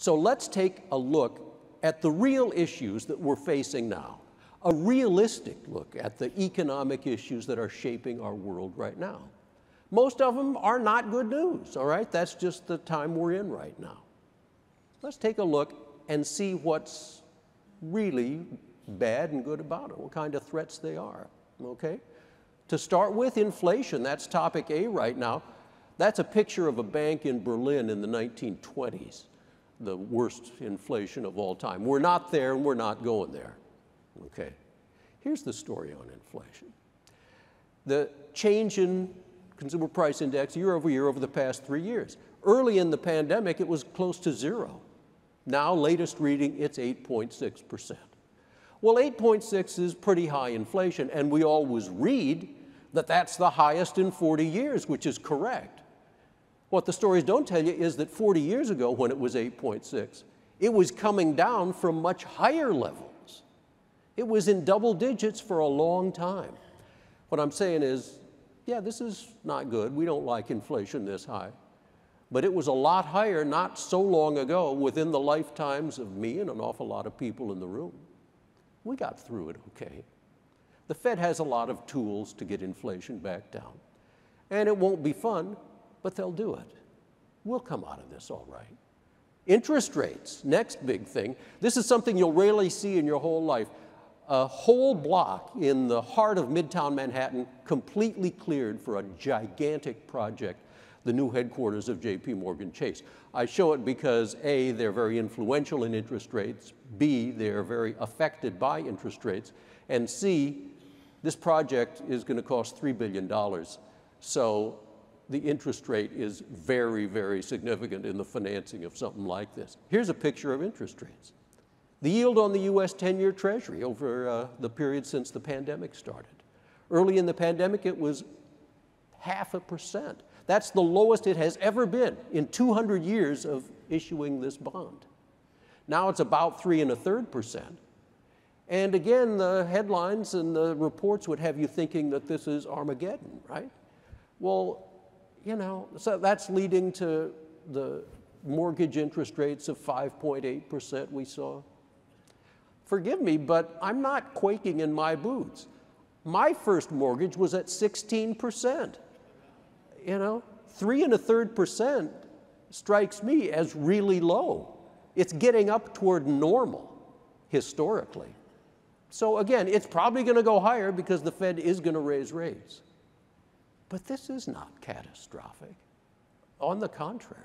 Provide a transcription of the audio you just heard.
So let's take a look at the real issues that we're facing now, a realistic look at the economic issues that are shaping our world right now. Most of them are not good news, all right? That's just the time we're in right now. Let's take a look and see what's really bad and good about it, what kind of threats they are, okay? To start with, inflation, that's topic A right now. That's a picture of a bank in Berlin in the 1920s, the worst inflation of all time. We're not there and we're not going there, okay? Here's the story on inflation. The change in consumer price index year over year over the past 3 years. Early in the pandemic, it was close to 0. Now, latest reading, it's 8.6%. Well, 8.6 is pretty high inflation, and we always read that that's the highest in 40 years, which is correct. What the stories don't tell you is that 40 years ago, when it was 8.6, it was coming down from much higher levels. It was in double digits for a long time. What I'm saying is, yeah, this is not good. We don't like inflation this high. But it was a lot higher not so long ago within the lifetimes of me and an awful lot of people in the room. We got through it okay. The Fed has a lot of tools to get inflation back down. And it won't be fun, but they'll do it. We'll come out of this all right. Interest rates, next big thing. This is something you'll rarely see in your whole life. A whole block in the heart of Midtown Manhattan completely cleared for a gigantic project, the new headquarters of J.P. Morgan Chase. I show it because A, they're very influential in interest rates, B, they're very affected by interest rates, and C, this project is going to cost $3 billion. So the interest rate is very, very significant in the financing of something like this. Here's a picture of interest rates. The yield on the U.S. 10-year Treasury over the period since the pandemic started. Early in the pandemic, it was 0.5%. That's the lowest it has ever been in 200 years of issuing this bond. Now it's about 3.33%. And again, the headlines and the reports would have you thinking that this is Armageddon, right? Well, you know, so that's leading to the mortgage interest rates of 5.8% we saw. Forgive me, but I'm not quaking in my boots. My first mortgage was at 16%. You know, 3.33% strikes me as really low. It's getting up toward normal historically. So again, it's probably going to go higher because the Fed is going to raise rates. But this is not catastrophic. On the contrary.